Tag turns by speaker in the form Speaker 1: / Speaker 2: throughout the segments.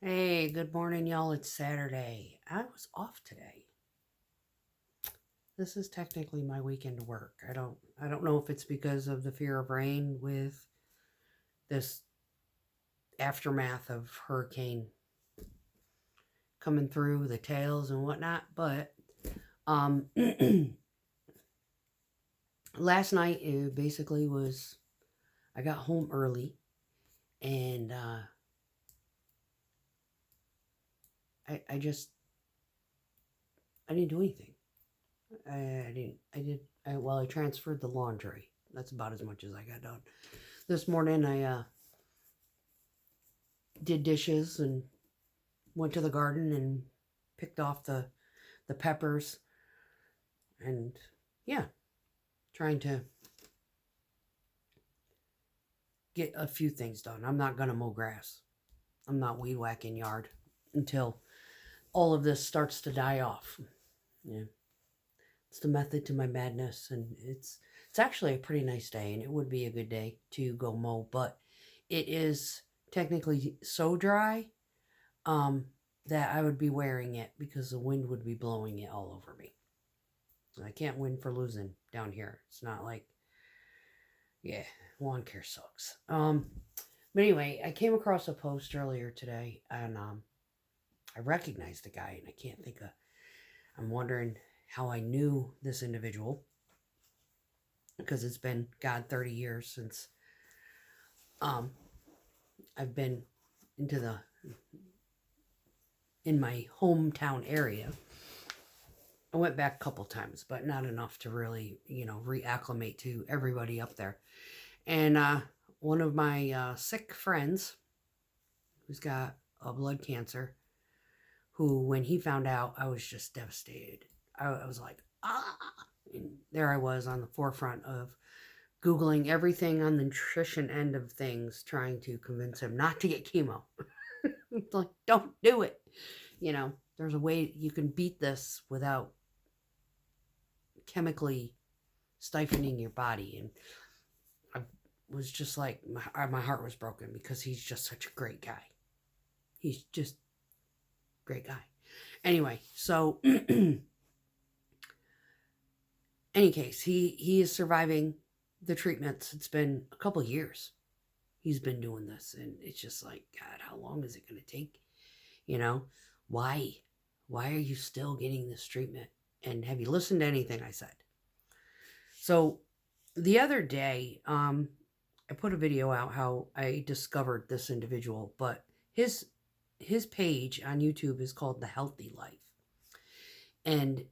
Speaker 1: Hey, good morning, y'all. It's Saturday. I was off today. This is technically my weekend work. I don't know if it's because of the fear of rain with this aftermath of hurricane coming through the tails and whatnot, but um last night it basically was I got home early and I just I didn't do anything. I didn't I did I well I transferred the laundry. That's about as much as I got done. This morning I did dishes and went to the garden and picked off the peppers and yeah, trying to get a few things done. I'm not gonna mow grass. I'm not weed whacking yard until all of this starts to die off. Yeah, it's the method to my madness, and it's actually a pretty nice day, and it would be a good day to go mow, but it is technically so dry um, that I would be wearing it because the wind would be blowing it all over me. I can't win for losing down here. It's not like, yeah, lawn care sucks. But anyway, I came across a post earlier today, and I recognized the guy, and I can't think of. I'm wondering how I knew this individual because it's been 30 years since um I've been into the in my hometown area. I went back a couple times, but not enough to really, reacclimate to everybody up there. And one of my sick friends who's got a blood cancer, who, when he found out, I was just devastated. I was like, ah. And there I was on the forefront of Googling everything on the nutrition end of things, trying to convince him not to get chemo. It's like, don't do it. There's a way you can beat this without chemically stifling your body. And I was just like, my heart was broken because he's just such a great guy. He's just a great guy. Anyway, so any case, he is surviving the treatments. It's been a couple years he's been doing this, and it's just like, God, how long is it going to take? You know, why? Why are you still getting this treatment? And have you listened to anything I said? So the other day, I put a video out how I discovered this individual, but his page on YouTube is called The Healthy Life. And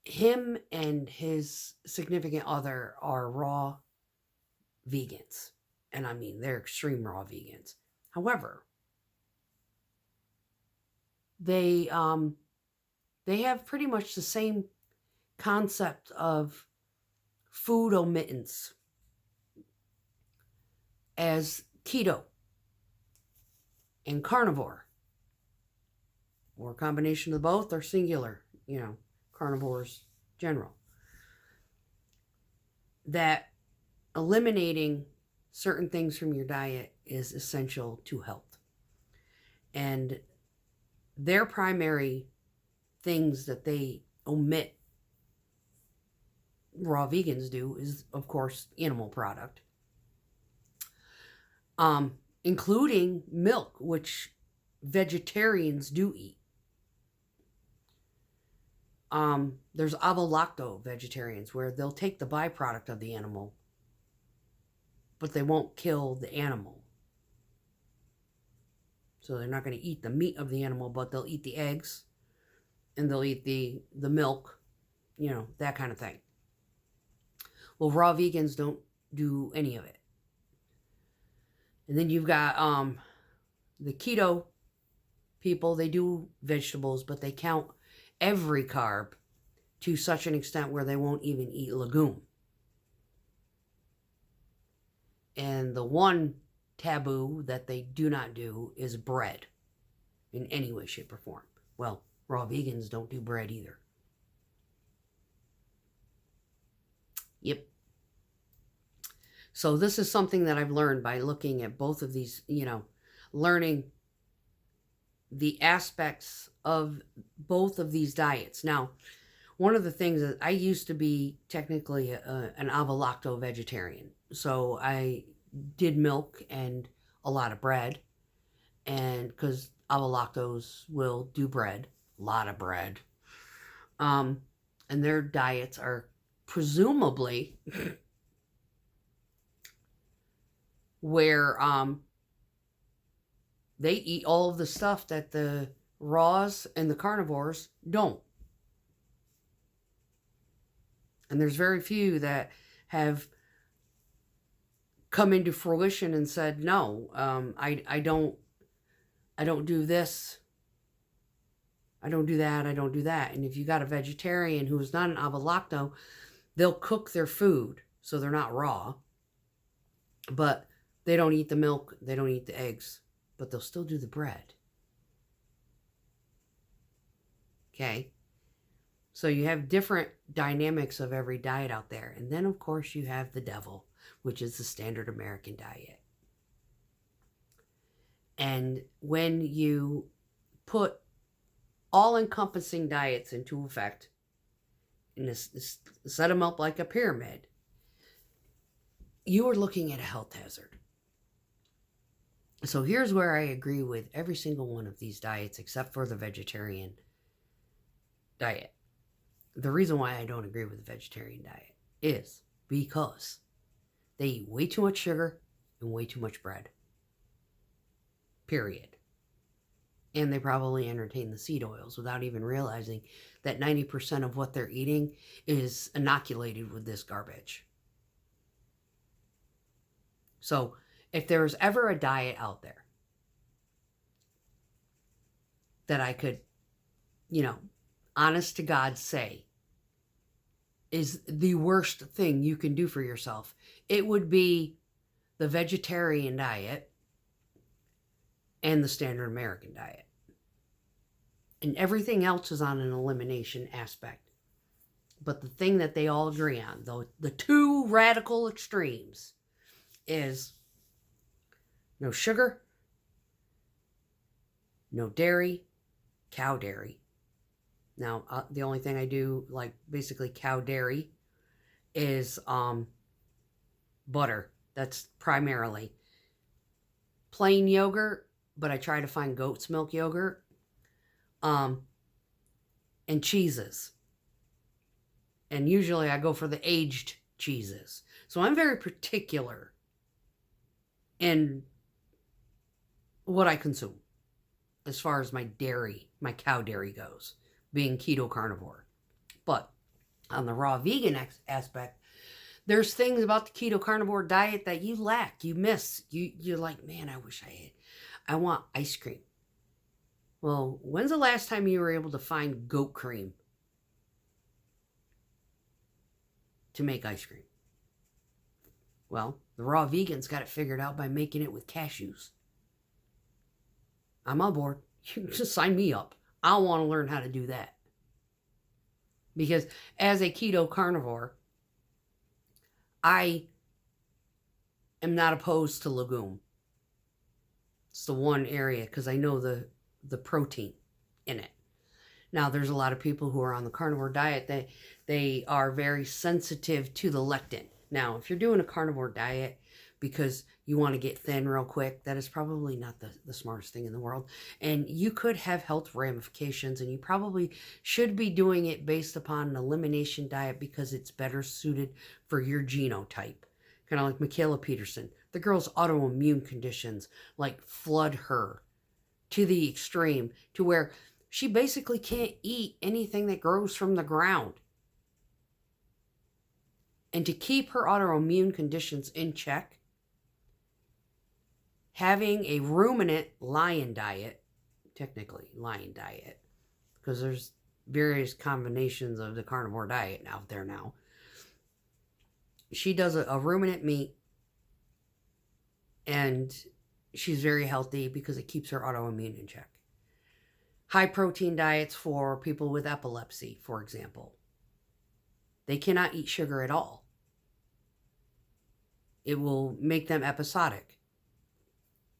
Speaker 1: him and his significant other are raw vegans. And I mean, they're extreme raw vegans. However, they they have pretty much the same concept of food omittance as keto and carnivore, or a combination of both, or singular, carnivores general. That eliminating certain things from your diet is essential to health. And their primary things that they omit, raw vegans do, is, of course, animal product, including milk, which vegetarians do eat. There's avolacto vegetarians where they'll take the byproduct of the animal, but they won't kill the animal. So they're not going to eat the meat of the animal, but they'll eat the eggs and they'll eat the milk, that kind of thing. Well, raw vegans don't do any of it. And then you've got the keto people. They do vegetables, but they count every carb to such an extent where they won't even eat legume. And the one taboo that they do not do is bread in any way, shape, or form. Well, raw vegans don't do bread either. Yep. So this is something that I've learned by looking at both of these, learning the aspects of both of these diets. Now, one of the things that I used to be technically an avolacto vegetarian. So I did milk and a lot of bread. And because avolactos will do bread, a lot of bread. And their diets are presumably where they eat all of the stuff that the raws and the carnivores don't. And there's very few that have come into fruition and said, no, I don't do this. I don't do that. I don't do that. And if you got a vegetarian who is not an avolacto, they'll cook their food so they're not raw. But they don't eat the milk. They don't eat the eggs. But they'll still do the bread. Okay? So you have different dynamics of every diet out there. And then, of course, you have the devil, which is the standard American diet. And when you put all-encompassing diets into effect and set them up like a pyramid, you are looking at a health hazard. So here's where I agree with every single one of these diets except for the vegetarian diet. The reason why I don't agree with the vegetarian diet is because they eat way too much sugar and way too much bread. Period. And they probably entertain the seed oils without even realizing that 90% of what they're eating is inoculated with this garbage. So if there's ever a diet out there that I could, honest to God say is the worst thing you can do for yourself, it would be the vegetarian diet and the standard American diet. And everything else is on an elimination aspect. But the thing that they all agree on, though, the two radical extremes, is no sugar, no dairy, cow dairy. Now, the only thing I do, like basically cow dairy, is butter. That's primarily plain yogurt, but I try to find goat's milk yogurt, and cheeses. And usually I go for the aged cheeses. So I'm very particular in what I consume as far as my dairy, my cow dairy goes, being keto carnivore. But on the raw vegan aspect, there's things about the keto carnivore diet that you lack, you miss. You're like, man, I wish I want ice cream. Well, when's the last time you were able to find goat cream to make ice cream? Well, the raw vegans got it figured out by making it with cashews. I'm on board. You just sign me up. I want to learn how to do that. Because as a keto carnivore, I am not opposed to legume. It's the one area because I know the protein in it. Now, there's a lot of people who are on the carnivore diet that they are very sensitive to the lectin. Now, if you're doing a carnivore diet because you want to get thin real quick, that is probably not the smartest thing in the world. And you could have health ramifications, and you probably should be doing it based upon an elimination diet because it's better suited for your genotype. Kind of like Michaela Peterson. The girl's autoimmune conditions like flood her to the extreme to where she basically can't eat anything that grows from the ground. And to keep her autoimmune conditions in check, having a ruminant lion diet, technically lion diet, because there's various combinations of the carnivore diet out there now. She does a ruminant meat, and she's very healthy because it keeps her autoimmune in check. High protein diets for people with epilepsy, for example. They cannot eat sugar at all. It will make them episodic.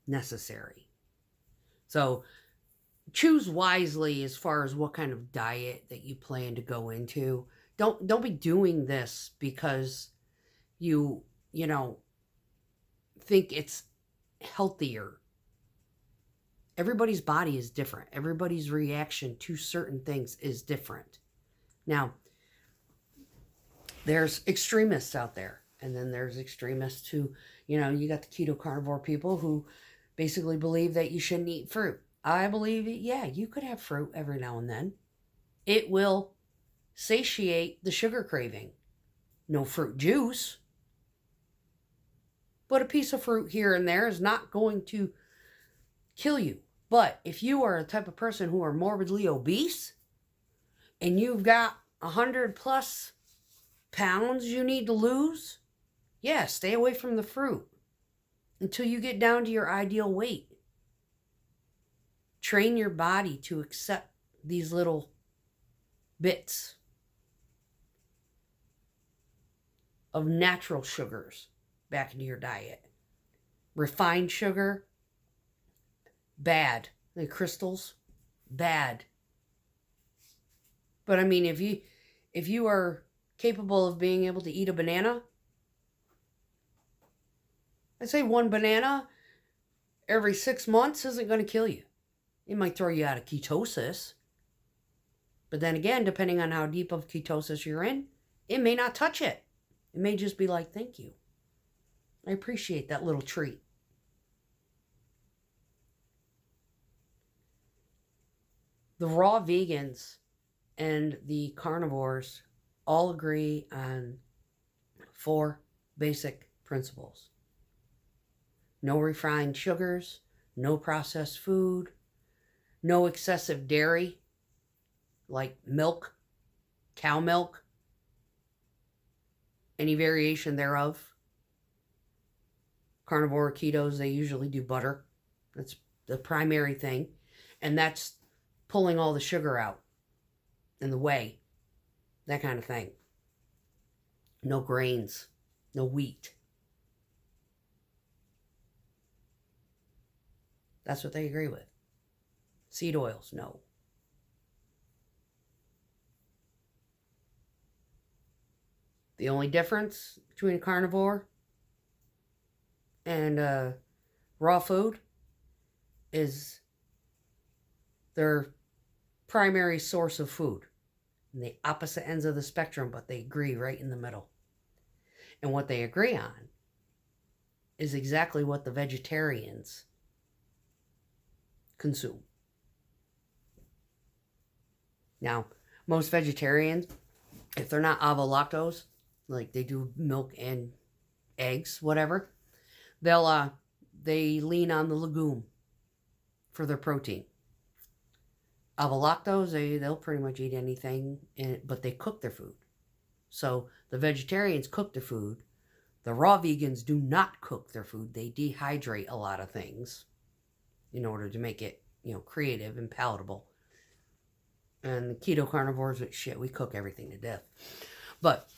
Speaker 1: Necessary. So choose wisely as far as what kind of diet that you plan to go into. Don't be doing this because you know think it's healthier. Everybody's body is different. Everybody's reaction to certain things is different. Now, there's extremists out there, and then there's extremists who, you got the keto carnivore people who basically believe that you shouldn't eat fruit. I believe, yeah, you could have fruit every now and then. It will satiate the sugar craving. No fruit juice, but a piece of fruit here and there is not going to kill you. But if you are a type of person who are morbidly obese and you've got 100 plus pounds you need to lose, yeah, stay away from the fruit until you get down to your ideal weight. Train your body to accept these little bits of natural sugars back into your diet. Refined sugar, bad. The crystals, bad. But I mean, if you are capable of being able to eat a banana, I'd say one banana every 6 months isn't going to kill you. It might throw you out of ketosis. But then again, depending on how deep of ketosis you're in, it may not touch it. It may just be like, thank you. I appreciate that little treat. The raw vegans and the carnivores all agree on 4 basic principles. No refined sugars, no processed food, no excessive dairy, like milk, cow milk, any variation thereof. Carnivore ketos, they usually do butter. That's the primary thing. And that's pulling all the sugar out in the whey, that kind of thing. No grains, no wheat. That's what they agree with. Seed oils, no. The only difference between a carnivore and raw food is their primary source of food. And the opposite ends of the spectrum, but they agree right in the middle. And what they agree on is exactly what the vegetarians consume. Now, most vegetarians, if they're not avolactos, like they do milk and eggs, whatever, they lean on the legume for their protein. Avolactos, they'll pretty much eat anything, but they cook their food. So the vegetarians cook their food. The raw vegans do not cook their food. They dehydrate a lot of things in order to make it, creative and palatable. And the keto carnivores, shit, we cook everything to death. But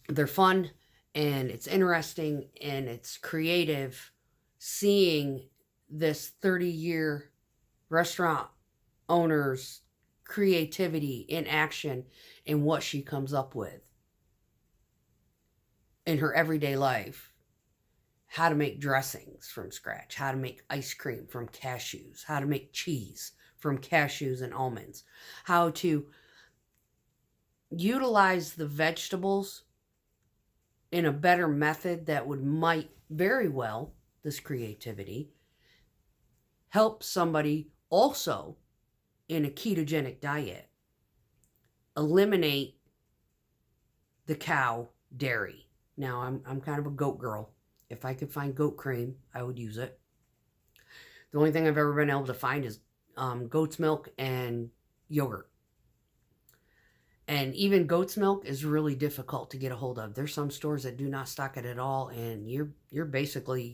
Speaker 1: they're fun, and it's interesting, and it's creative seeing this 30-year restaurant owner's creativity in action in what she comes up with in her everyday life. How to make dressings from scratch, how to make ice cream from cashews, how to make cheese from cashews and almonds, how to utilize the vegetables in a better method that might very well, this creativity, help somebody also in a ketogenic diet eliminate the cow dairy. Now, I'm kind of a goat girl. If I could find goat cream, I would use it. The only thing I've ever been able to find is goat's milk and yogurt. And even goat's milk is really difficult to get a hold of. There's some stores that do not stock it at all, and you're basically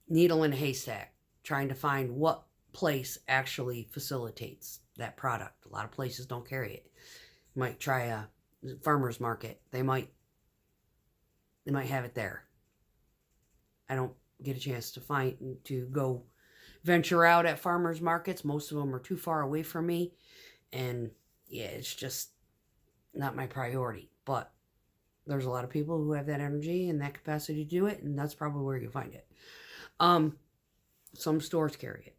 Speaker 1: needle in a haystack trying to find what place actually facilitates that product. A lot of places don't carry it. You might try a farmer's market. They might have it there. I don't get a chance to go venture out at farmers markets. Most of them are too far away from me. And yeah, it's just not my priority. But there's a lot of people who have that energy and that capacity to do it, and that's probably where you find it. Some stores carry it.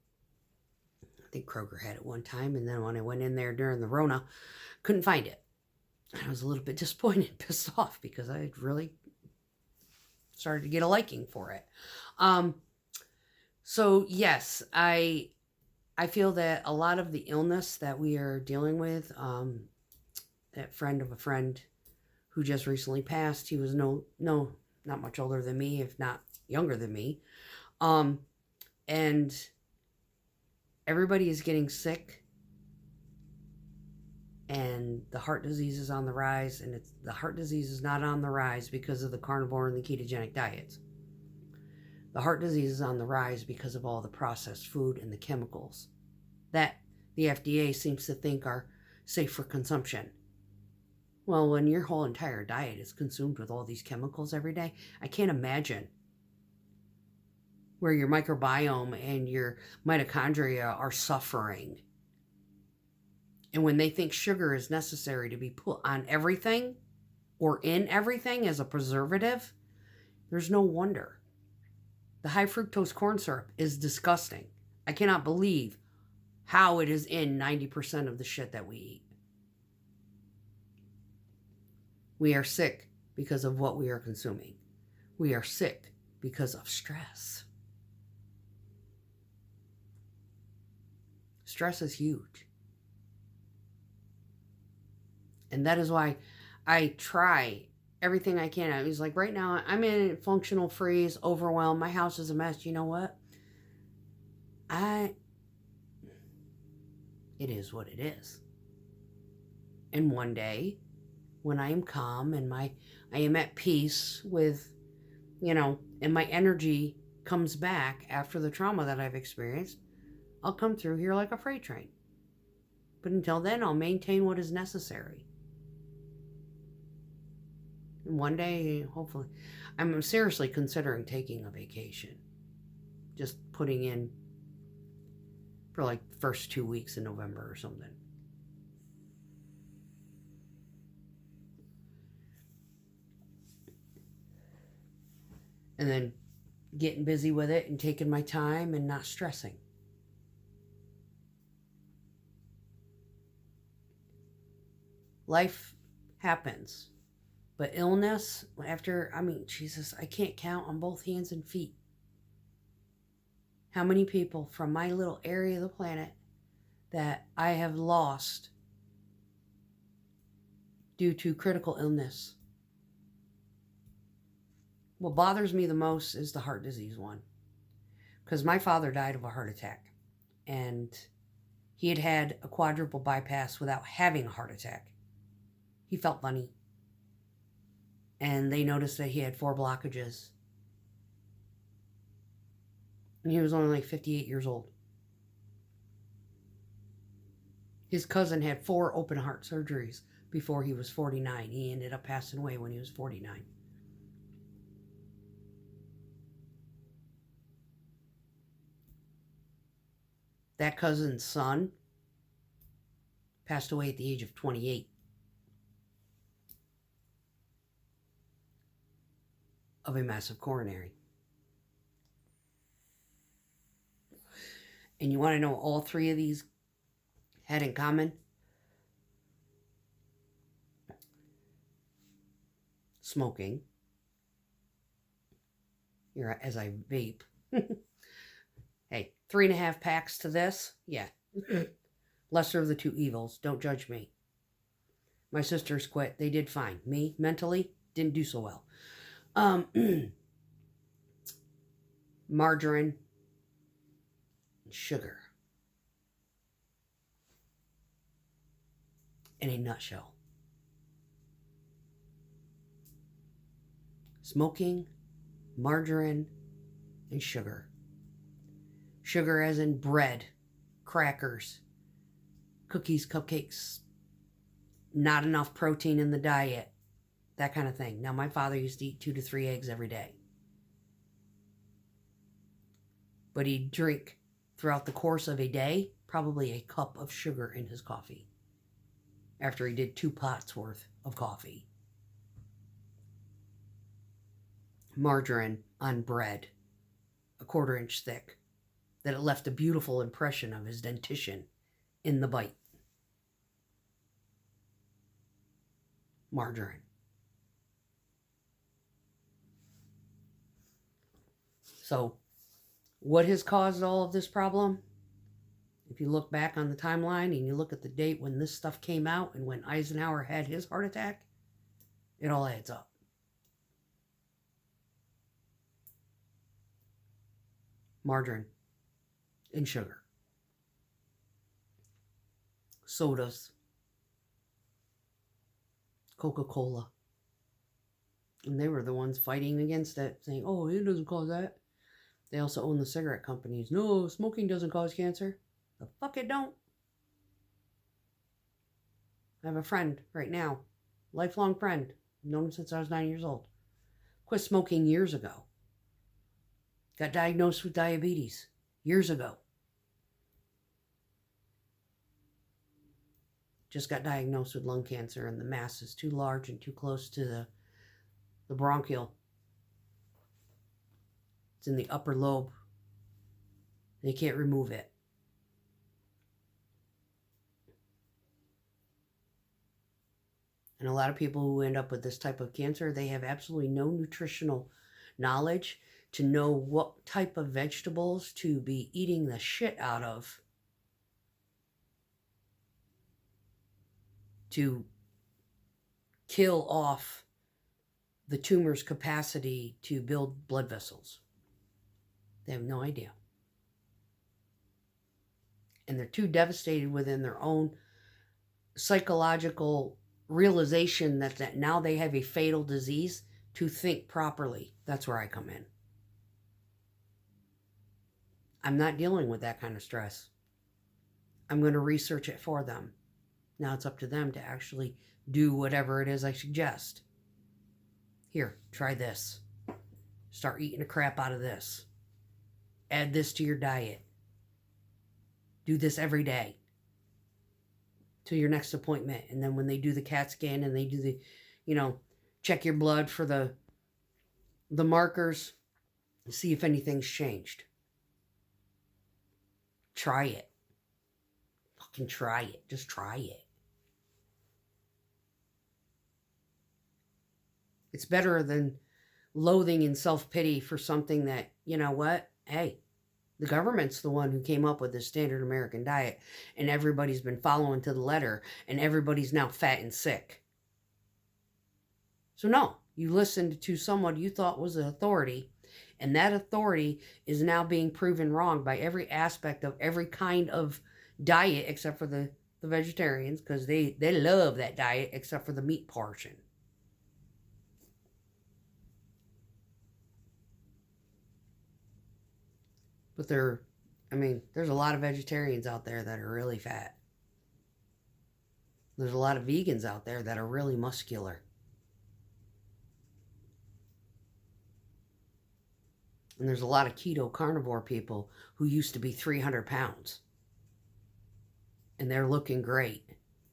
Speaker 1: I think Kroger had it one time, and then when I went in there during the Rona, couldn't find it. I was a little bit disappointed, pissed off, because I really started to get a liking for it. So yes, I feel that a lot of the illness that we are dealing with, that friend of a friend who just recently passed, he was not much older than me, if not younger than me. And everybody is getting sick, and the heart disease is on the rise, and the heart disease is not on the rise because of the carnivore and the ketogenic diets. The heart disease is on the rise because of all the processed food and the chemicals that the FDA seems to think are safe for consumption. Well, when your whole entire diet is consumed with all these chemicals every day, I can't imagine where your microbiome and your mitochondria are suffering. And when they think sugar is necessary to be put on everything or in everything as a preservative, there's no wonder. The high fructose corn syrup is disgusting. I cannot believe how it is in 90% of the shit that we eat. We are sick because of what we are consuming. We are sick because of stress. Stress is huge. And that is why I try everything I can. I was like, right now, I'm in functional freeze, overwhelmed. My house is a mess. You know what? It is what it is. And one day, when I am calm and I am at peace with, and my energy comes back after the trauma that I've experienced, I'll come through here like a freight train. But until then, I'll maintain what is necessary. And one day, hopefully, I'm seriously considering taking a vacation. Just putting in for like the first 2 weeks in November or something. And then getting busy with it and taking my time and not stressing. Life happens. But illness, Jesus, I can't count on both hands and feet how many people from my little area of the planet that I have lost due to critical illness. What bothers me the most is the heart disease one. Because my father died of a heart attack. And he had had a quadruple bypass without having a heart attack. He felt funny. And they noticed that he had 4 blockages. And he was only like 58 years old. His cousin had 4 open heart surgeries before he was 49. He ended up passing away when he was 49. That cousin's son passed away at the age of 28. Of a massive coronary. And you want to know what all 3 of these had in common? Smoking. As I vape. Hey, 3.5 packs to this? Yeah. Lesser of the 2 evils. Don't judge me. My sisters quit. They did fine. Me, mentally, didn't do so well. Margarine and sugar in a nutshell. Smoking, margarine, and sugar. Sugar as in bread, crackers, cookies, cupcakes, not enough protein in the diet. That kind of thing. Now, my father used to eat 2 to 3 eggs every day. But he'd drink throughout the course of a day, probably a cup of sugar in his coffee after he did 2 pots worth of coffee. Margarine on bread, a 1/4 inch thick, that it left a beautiful impression of his dentition in the bite. Margarine. So, what has caused all of this problem? If you look back on the timeline and you look at the date when this stuff came out and when Eisenhower had his heart attack, it all adds up. Margarine and sugar. Sodas. Coca-Cola. And they were the ones fighting against it, saying, oh, it doesn't cause that. They also own the cigarette companies. No, smoking doesn't cause cancer. The fuck it don't. I have a friend right now, lifelong friend, known him since I was 9 years old. Quit smoking years ago. Got diagnosed with diabetes years ago. Just got diagnosed with lung cancer, and the mass is too large and too close to the bronchial. It's in the upper lobe. They can't remove it. And a lot of people who end up with this type of cancer, they have absolutely no nutritional knowledge to know what type of vegetables to be eating the shit out of to kill off the tumor's capacity to build blood vessels. They have no idea. And they're too devastated within their own psychological realization that now they have a fatal disease to think properly. That's where I come in. I'm not dealing with that kind of stress. I'm going to research it for them. Now it's up to them to actually do whatever it is I suggest. Here, try this. Start eating the crap out of this. Add this to your diet. Do this every day till your next appointment. And then when they do the CAT scan and they do the, check your blood for the markers, see if anything's changed. Try it. Fucking try it. Just try it. It's better than loathing and self-pity for something that, you know what? Hey, the government's the one who came up with the standard American diet, and everybody's been following to the letter, and everybody's now fat and sick. So no, you listened to someone you thought was an authority, and that authority is now being proven wrong by every aspect of every kind of diet except for the vegetarians, because they love that diet except for the meat portion. But there's a lot of vegetarians out there that are really fat. There's a lot of vegans out there that are really muscular. And there's a lot of keto carnivore people who used to be 300 pounds. And they're looking great.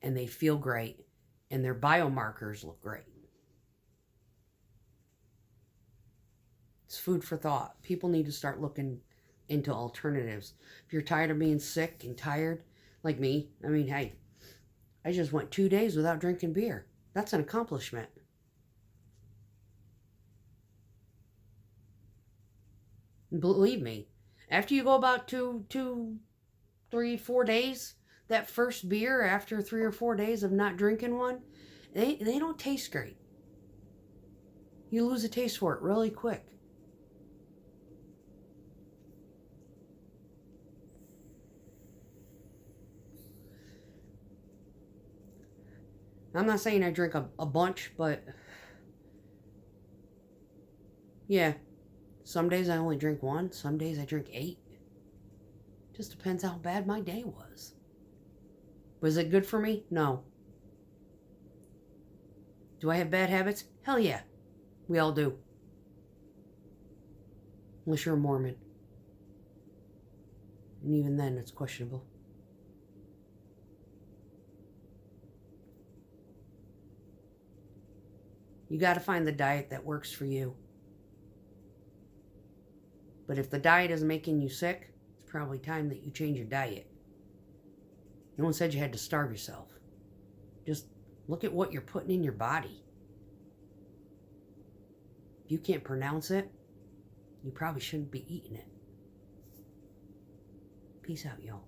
Speaker 1: And they feel great. And their biomarkers look great. It's food for thought. People need to start looking into alternatives. If you're tired of being sick and tired, like me, hey, I just went 2 days without drinking beer. That's an accomplishment. Believe me, after you go about 2, 3, 4 days, that first beer after 3 or 4 days of not drinking one, they don't taste great. You lose a taste for it really quick. I'm not saying I drink a bunch, but yeah, some days I only drink 1, some days I drink 8. Just depends how bad my day was. Was it good for me? No. Do I have bad habits? Hell yeah. We all do. Unless you're a Mormon. And even then, it's questionable. You got to find the diet that works for you. But if the diet is making you sick, it's probably time that you change your diet. No one said you had to starve yourself. Just look at what you're putting in your body. If you can't pronounce it, you probably shouldn't be eating it. Peace out, y'all.